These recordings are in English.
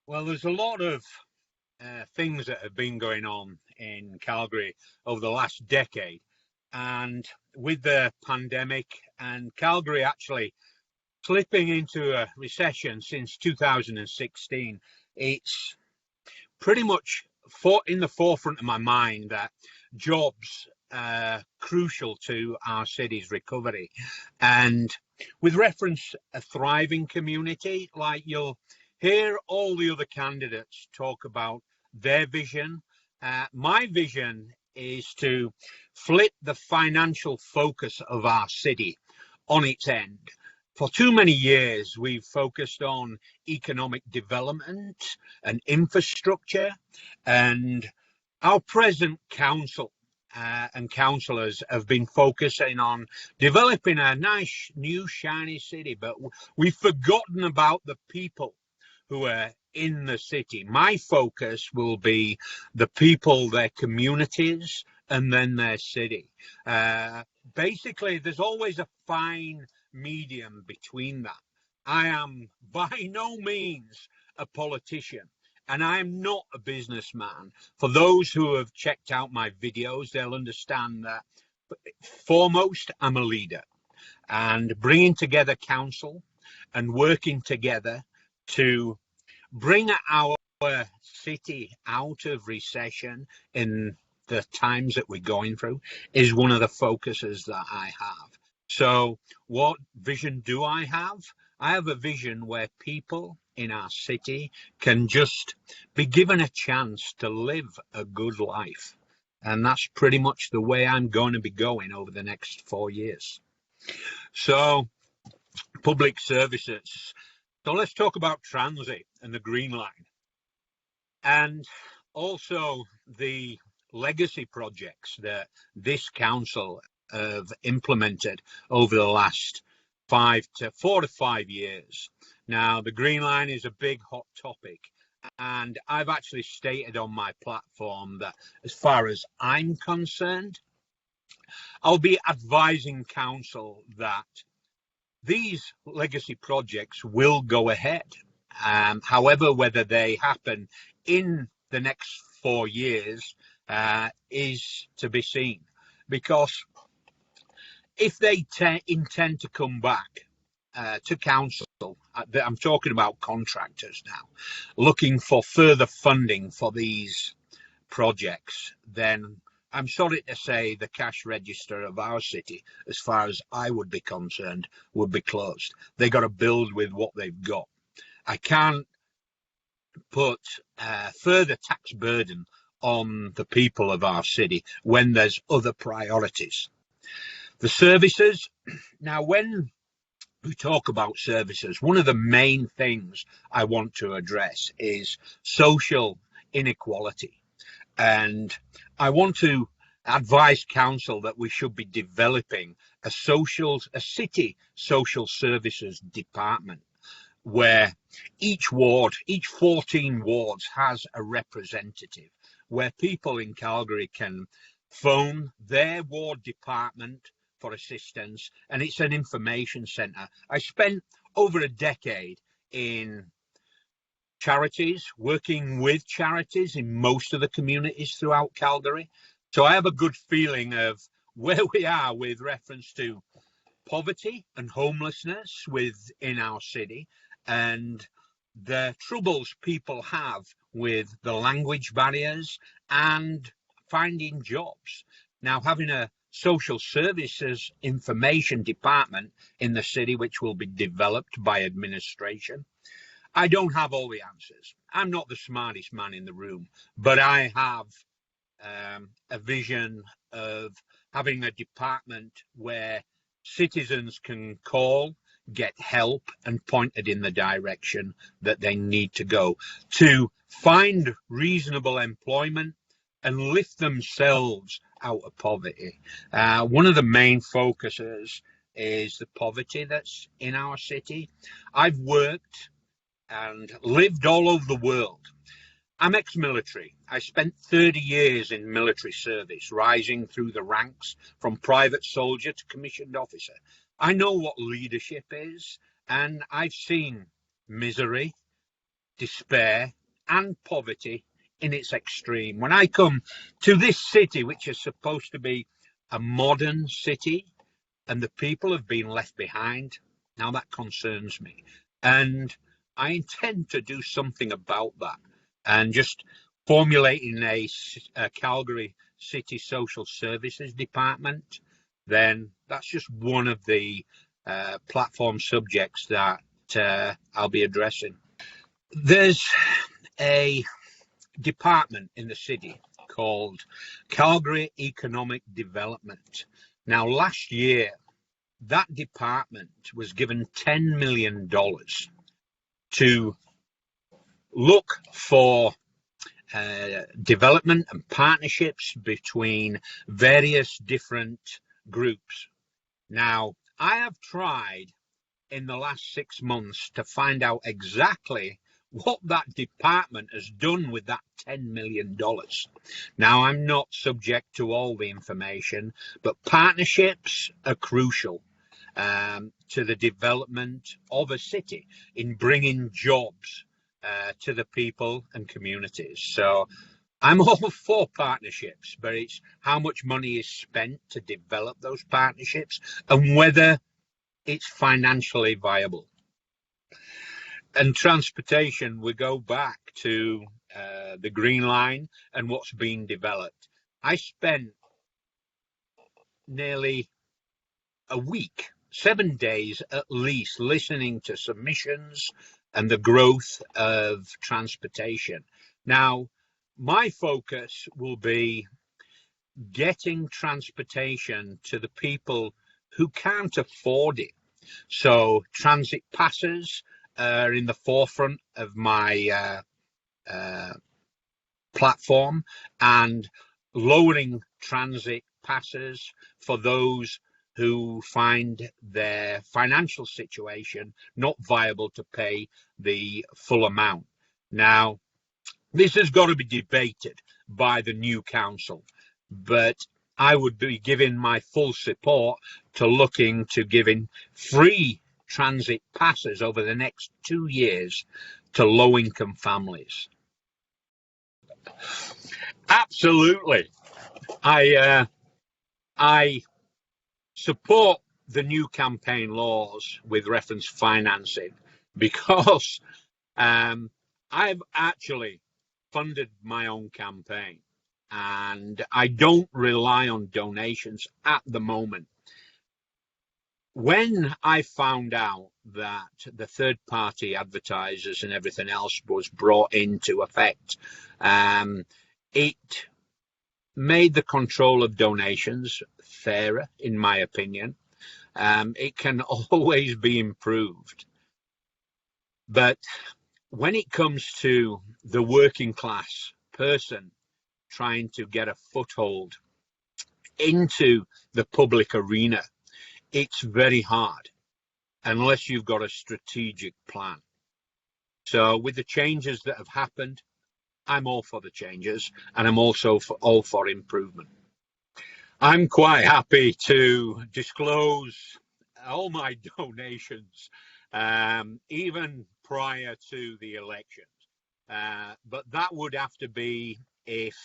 Well, there's a lot of things that have been going on in Calgary over the last decade. And with the pandemic and Calgary actually slipping into a recession since 2016, it's pretty much in the forefront of my mind that jobs are crucial to our city's recovery. And with reference a thriving community, like you'll hear all the other candidates talk about their vision. My vision is to flip the financial focus of our city on its end. For too many years, we've focused on economic development and infrastructure, and our present council and councillors have been focusing on developing a nice, new, shiny city, but we've forgotten about the people who are in the city. My focus will be the people, their communities, and then their city. Basically, there's always a fine medium between that. I am by no means a politician, and I am not a businessman. For those who have checked out my videos, they'll understand that foremost, I'm a leader, and bringing together council and working together to bring our city out of recession in the times that we're going through is one of the focuses that I have. So what vision do I have? I have a vision where people in our city can just be given a chance to live a good life. And that's pretty much the way I'm going to be going over the next 4 years. So public services. So let's talk about transit and the Green Line. And also the legacy projects that this council have implemented over the last 4 to 5 years. Now, the Green Line is a big hot topic, and I've actually stated on my platform that as far as I'm concerned, I'll be advising council that these legacy projects will go ahead. However, whether they happen in the next 4 years is to be seen, because if they intend to come back to council, I'm talking about contractors now, looking for further funding for these projects, then I'm sorry to say the cash register of our city, as far as I would be concerned, would be closed. They got to build with what they've got. I can't put further tax burden on the people of our city when there's other priorities. The services, now when we talk about services, one of the main things I want to address is social inequality. And I want to advise council that we should be developing a city social services department where each ward, each 14 wards has a representative, where people in Calgary can phone their ward department for assistance, and it's an information centre. I spent over a decade in charities, working with charities in most of the communities throughout Calgary. So I have a good feeling of where we are with reference to poverty and homelessness within our city, and the troubles people have with the language barriers and finding jobs. Now, having a social services information department in the city, which will be developed by administration, I don't have all the answers. I'm not the smartest man in the room, but I have a vision of having a department where citizens can call, get help, and pointed in the direction that they need to go to find reasonable employment and lift themselves out of poverty. One of the main focuses is the poverty that's in our city. I've worked and lived all over the world. I'm ex-military. I spent 30 years in military service, rising through the ranks from private soldier to commissioned officer. I know what leadership is, and I've seen misery, despair and poverty in its extreme. When I come to this city, which is supposed to be a modern city, and the people have been left behind, now that concerns me. And I intend to do something about that. And just formulating a Calgary City Social Services Department, then that's just one of the platform subjects that I'll be addressing. There's a department in the city called Calgary Economic Development. Now, last year, that department was given $10 million to look for development and partnerships between various different groups. Now, I have tried in the last 6 months to find out exactly what that department has done with that $10 million. Now, I'm not subject to all the information, but partnerships are crucial to the development of a city in bringing jobs to the people and communities. So I'm all for partnerships, but it's how much money is spent to develop those partnerships and whether it's financially viable. And transportation, we go back to the Green Line and what's being developed. I spent nearly a week, 7 days at least, listening to submissions and the growth of transportation. Now, my focus will be getting transportation to the people who can't afford it. So transit passes are in the forefront of my platform, and lowering transit passes for those who find their financial situation not viable to pay the full amount. Now, this has got to be debated by the new council, but I would be giving my full support to looking to giving free transit passes over the next 2 years to low-income families. Absolutely. I support the new campaign laws with reference financing because I've actually funded my own campaign and I don't rely on donations at the moment. When I found out that the third-party advertisers and everything else was brought into effect, it made the control of donations fairer, in my opinion. It can always be improved. But when it comes to the working class person trying to get a foothold into the public arena, it's very hard unless you've got a strategic plan. So with the changes that have happened, I'm all for the changes, and I'm also all for improvement. I'm quite happy to disclose all my donations, even prior to the elections. But that would have to be if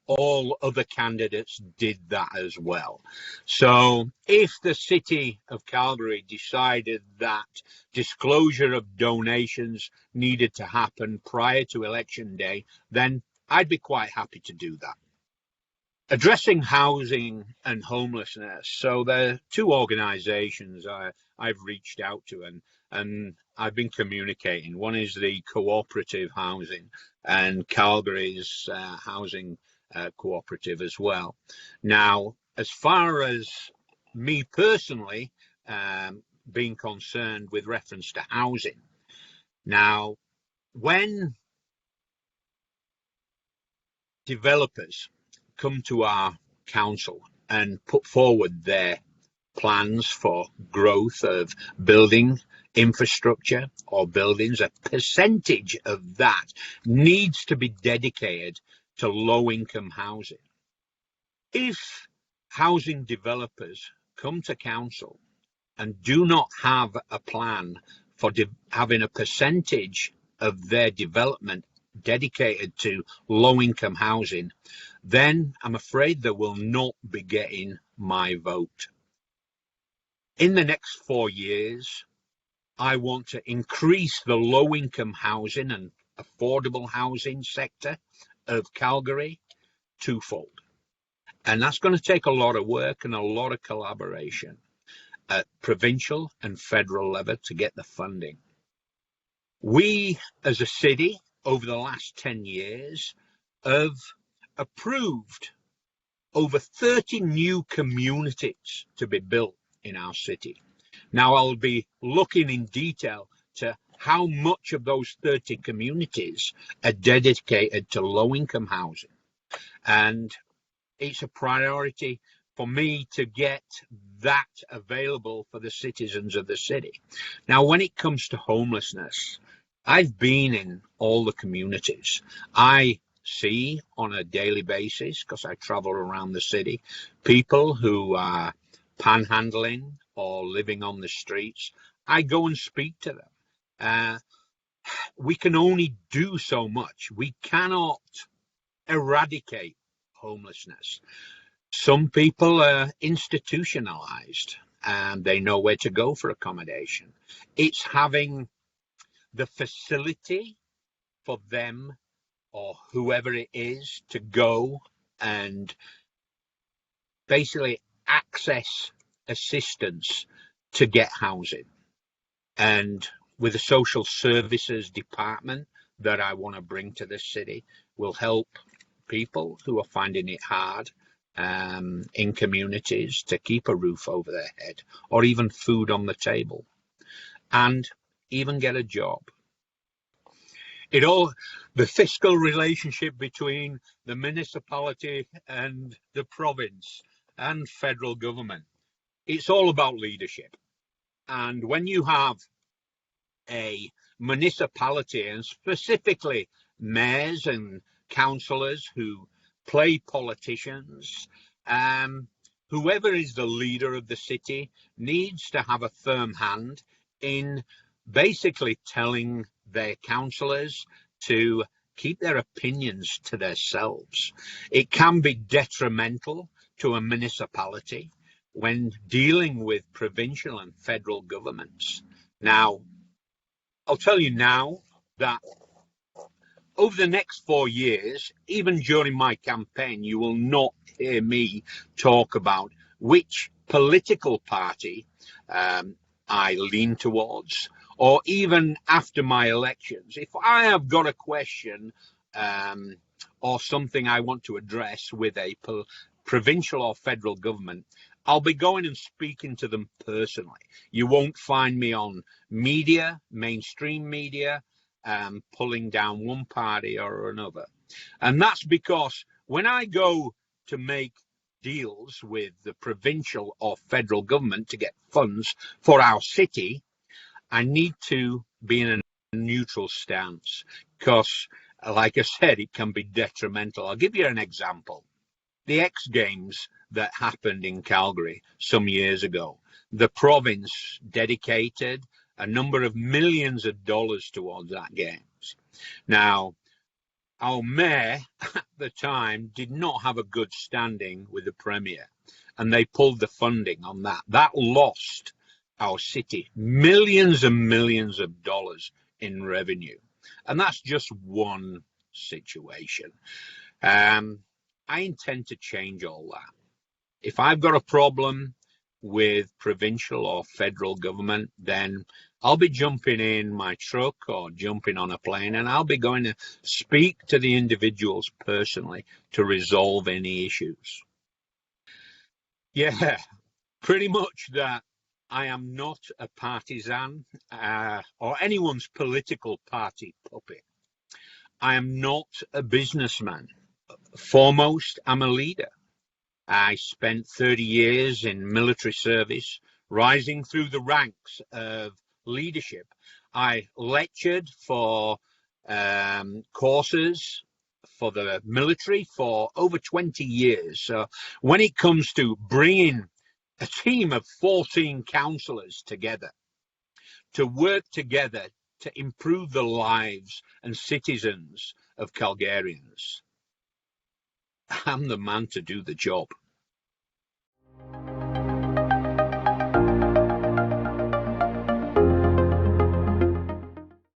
all other candidates did that as well. So if the city of Calgary decided that disclosure of donations needed to happen prior to election day, then I'd be quite happy to do that. Addressing housing and homelessness. So there are two organizations I've reached out to and I've been communicating. One is the cooperative housing and Calgary's housing cooperative as well. Now, as far as me personally being concerned with reference to housing, now when developers come to our council and put forward their plans for growth of building infrastructure or buildings, a percentage of that needs to be dedicated to low-income housing. If housing developers come to council and do not have a plan for having a percentage of their development dedicated to low-income housing, then I'm afraid they will not be getting my vote. In the next 4 years, I want to increase the low-income housing and affordable housing sector of Calgary twofold. And that's going to take a lot of work and a lot of collaboration at provincial and federal level to get the funding. We, as a city, over the last 10 years, have approved over 30 new communities to be built in our city. Now, I'll be looking in detail to how much of those 30 communities are dedicated to low-income housing. And it's a priority for me to get that available for the citizens of the city. Now, when it comes to homelessness, I've been in all the communities. I see on a daily basis, because I travel around the city, people who are panhandling or living on the streets. I go and speak to them. We can only do so much. We cannot eradicate homelessness. Some people are institutionalized and they know where to go for accommodation. It's having the facility for them or whoever it is to go and basically access assistance to get housing. And with the social services department that I want to bring to this city will help people who are finding it hard in communities to keep a roof over their head or even food on the table and even get a job. The fiscal relationship between the municipality and the province and federal government, it's all about leadership. And when you have a municipality and specifically mayors and councillors who play politicians, whoever is the leader of the city needs to have a firm hand in basically telling their councillors to keep their opinions to themselves. It can be detrimental to a municipality when dealing with provincial and federal governments. Now, I'll tell you now that over the next 4 years, even during my campaign, you will not hear me talk about which political party I lean towards, or even after my elections. If I have got a question or something I want to address with a provincial or federal government, I'll be going and speaking to them personally. You won't find me on media, mainstream media, pulling down one party or another. And that's because when I go to make deals with the provincial or federal government to get funds for our city, I need to be in a neutral stance because, like I said, it can be detrimental. I'll give you an example. The X Games that happened in Calgary some years ago, the province dedicated a number of millions of dollars towards that games. Now, our mayor at the time did not have a good standing with the premier, and they pulled the funding on that. That lost our city millions and millions of dollars in revenue. And that's just one situation. I intend to change all that. If I've got a problem with provincial or federal government, then I'll be jumping in my truck or jumping on a plane and I'll be going to speak to the individuals personally to resolve any issues. Yeah, pretty much that. I am not a partisan or anyone's political party puppet. I am not a businessman. Foremost, I'm a leader. I spent 30 years in military service, rising through the ranks of leadership. I lectured for courses for the military for over 20 years. So when it comes to bringing a team of 14 councillors together to work together to improve the lives and citizens of Calgarians, I'm the man to do the job.